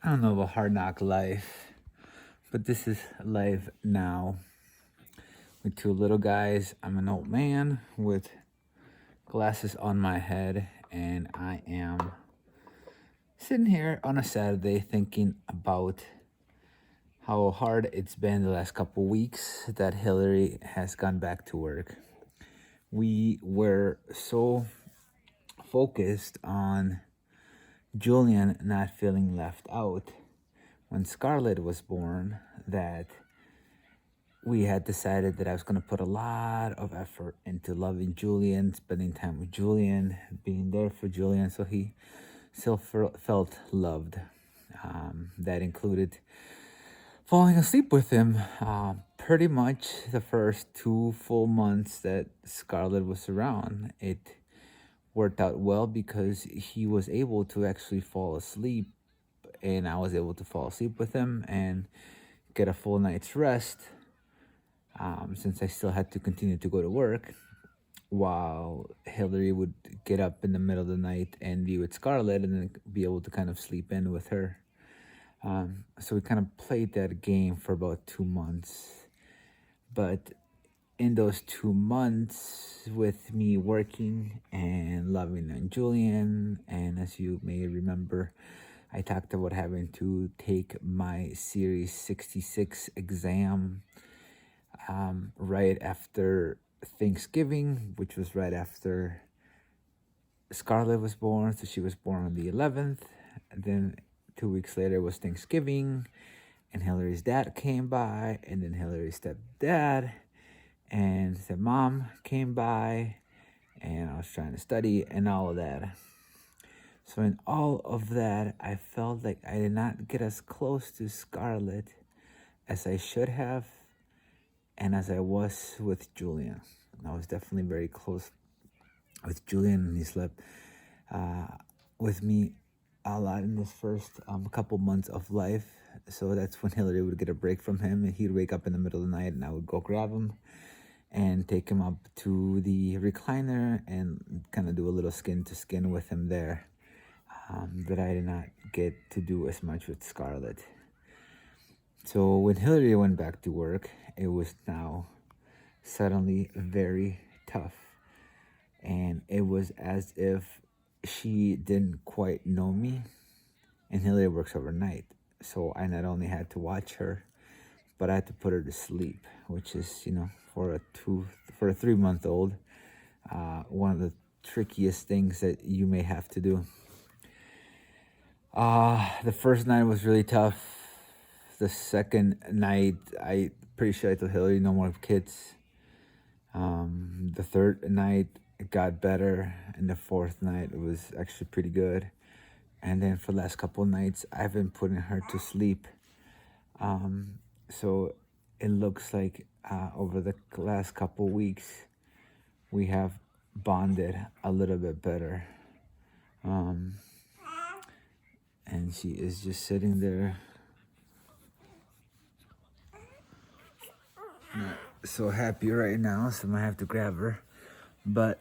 I don't know about hard knock life, but this is life now. With two little guys, I'm an old man with glasses on my head, and I am sitting here on a Saturday thinking about how hard it's been the last couple weeks that Hillary has gone back to work. We were so focused on Julian not feeling left out when Scarlett was born that we had decided that I was going to put a lot of effort into loving Julian, spending time with Julian, being there for Julian so he still felt loved. That included falling asleep with him pretty much the first 2 full months that Scarlett was around. It worked out well because he was able to actually fall asleep, and I was able to fall asleep with him and get a full night's rest, since I still had to continue to go to work, while Hillary would get up in the middle of the night and be with Scarlett and then be able to kind of sleep in with her. So we kind of played that game for about 2 months. But in those 2 months, with me working and loving on Julian, and as you may remember, I talked about having to take my Series 66 exam right after Thanksgiving, which was right after Scarlett was born. So she was born on the 11th. And then 2 weeks later was Thanksgiving, and Hillary's dad came by, and then Hillary's stepdad and stepmom came by, and I was trying to study and all of that. So in all of that, I felt like I did not get as close to Scarlett as I should have, and as I was with Julian. I was definitely very close with Julian, and he slept with me a lot in this first couple months of life. So that's when Hillary would get a break from him, and he'd wake up in the middle of the night, and I would go grab him and take him up to the recliner and kind of do a little skin to skin with him there, that I did not get to do as much with Scarlett. So when Hillary went back to work, it was now suddenly very tough. And it was as if she didn't quite know me. And Hillary works overnight. So I not only had to watch her, but I had to put her to sleep, which is, for a 3-month-old, one of the trickiest things that you may have to do. The first night was really tough. The second night, I pretty sure I told Hillary no more kids. The third night, it got better, and the fourth night it was actually pretty good. And then for the last couple of nights, I've been putting her to sleep. So it looks like over the last couple of weeks, we have bonded a little bit better. And she is just sitting there, not so happy right now, so I might have to grab her. But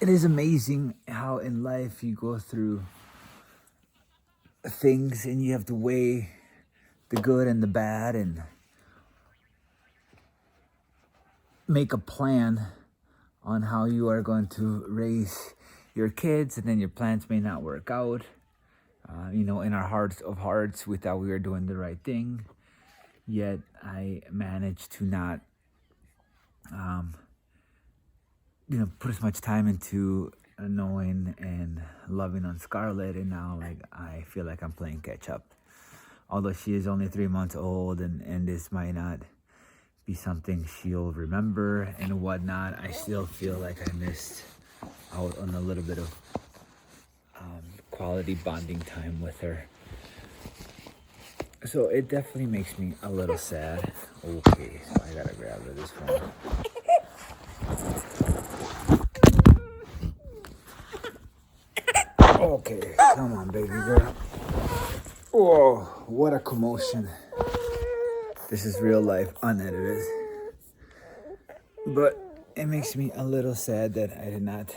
it is amazing how in life you go through things and you have to weigh the good and the bad and make a plan on how you are going to raise your kids, and then your plans may not work out. In our hearts of hearts, we thought we were doing the right thing, yet I managed to not put as much time into knowing and loving on Scarlett, and now I feel like I'm playing catch up. Although she is only 3 months old, and this might not be something she'll remember and whatnot, I still feel like I missed out on a little bit of quality bonding time with her. So it definitely makes me a little sad. Okay, so I gotta grab her this phone. Okay, come on, baby girl. Whoa, what a commotion. This is real life, unedited. But it makes me a little sad that I did not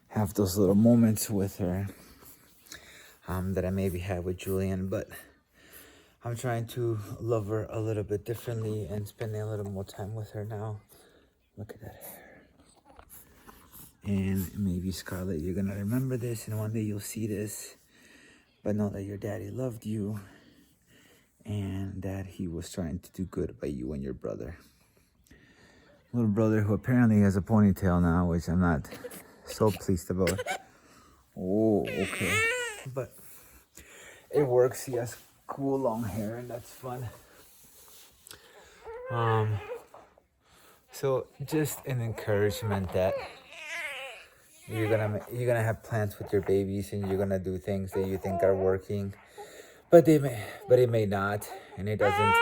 have those little moments with her. that I maybe had with Julian, but I'm trying to love her a little bit differently and spending a little more time with her now. Look at that hair. And maybe, Scarlett, you're gonna remember this, and one day you'll see this, but know that your daddy loved you and that he was trying to do good by you and your brother. Little brother who apparently has a ponytail now, which I'm not so pleased about. Oh, okay. But it works. He has cool long hair, and that's fun. So just an encouragement that you're gonna have plans with your babies, and you're gonna do things that you think are working, but it may not, and it doesn't.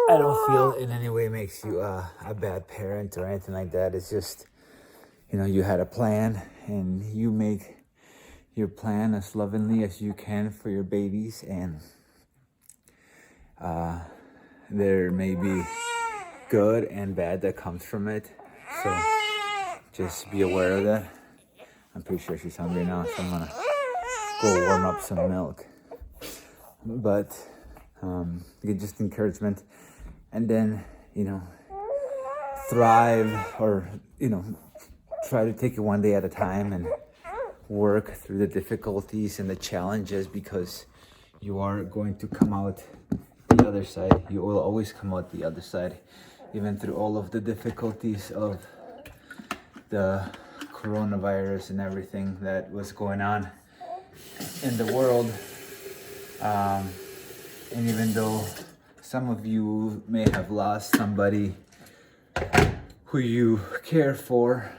I don't feel in any way makes you a bad parent or anything like that. It's just, you had a plan, and you make your plan as lovingly as you can for your babies, and there may be good and bad that comes from it. So just be aware of that. I'm pretty sure she's hungry now, so I'm gonna go warm up some milk. But just encouragement, and then thrive, or try to take it one day at a time and work through the difficulties and the challenges, because you are going to come out the other side. You will always come out the other side, even through all of the difficulties of the coronavirus and everything that was going on in the world. And even though some of you may have lost somebody who you care for,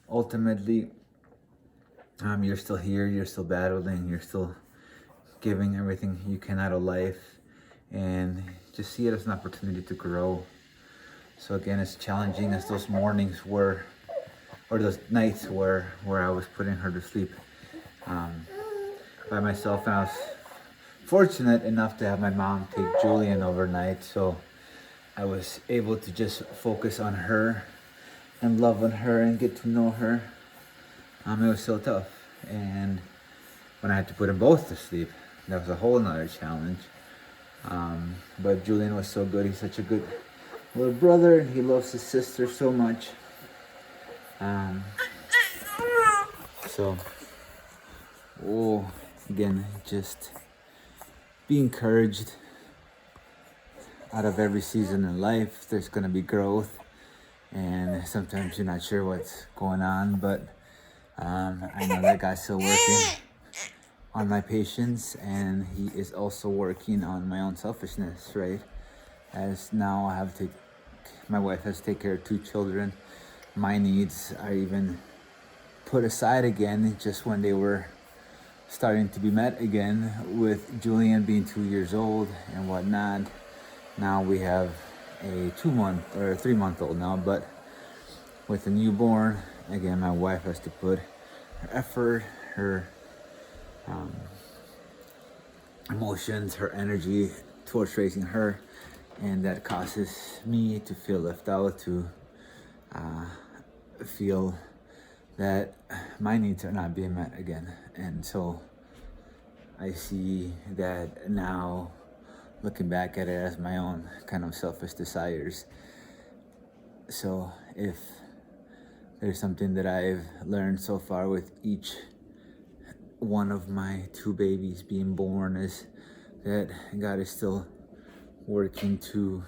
ultimately, you're still here, you're still battling, you're still giving everything you can out of life, and just see it as an opportunity to grow. So again, as challenging as those mornings were, or those nights were, where I was putting her to sleep by myself, and I was fortunate enough to have my mom take Julian overnight, so I was able to just focus on her and love on her and get to know her. It was so tough, and when I had to put them both to sleep, that was a whole nother challenge. But Julian was so good. He's such a good little brother, and he loves his sister so much. Again, just be encouraged. Out of every season in life, there's going to be growth, and sometimes you're not sure what's going on, but I know that God's still working on my patience, and he is also working on my own selfishness, right? As now my wife has to take care of 2 children. My needs are even put aside again, just when they were starting to be met again, with Julian being 2 years old and whatnot. Now we have a 2-month or a 3-month-old now, but with a newborn, again, my wife has to put her effort, her emotions, her energy towards raising her, and that causes me to feel left out, to feel that my needs are not being met again. And so I see that now, looking back at it, as my own kind of selfish desires. So if there's something that I've learned so far with each one of my 2 babies being born, is that God is still working to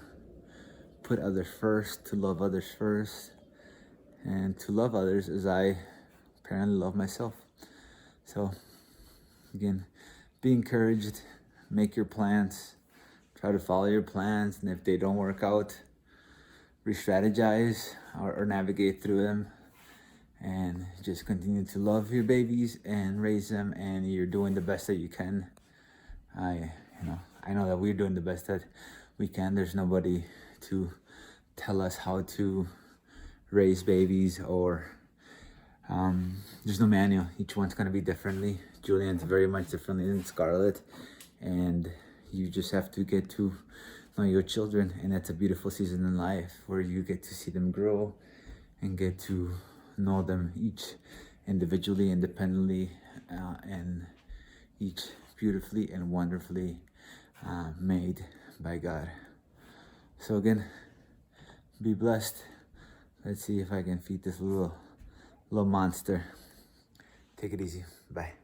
put others first, to love others first, and to love others as I apparently love myself. So again, be encouraged, make your plans, try to follow your plans, and if they don't work out, re-strategize or navigate through them, and just continue to love your babies and raise them, and you're doing the best that you can. I know that we're doing the best that we can. There's nobody to tell us how to raise babies, or there's no manual. Each one's gonna be differently. Julian's very much differently than Scarlett, and you just have to get to know your children, and that's a beautiful season in life where you get to see them grow and get to know them each individually, independently, and each beautifully and wonderfully made by God. So again, be blessed. Let's see if I can feed this little monster. Take it easy. Bye.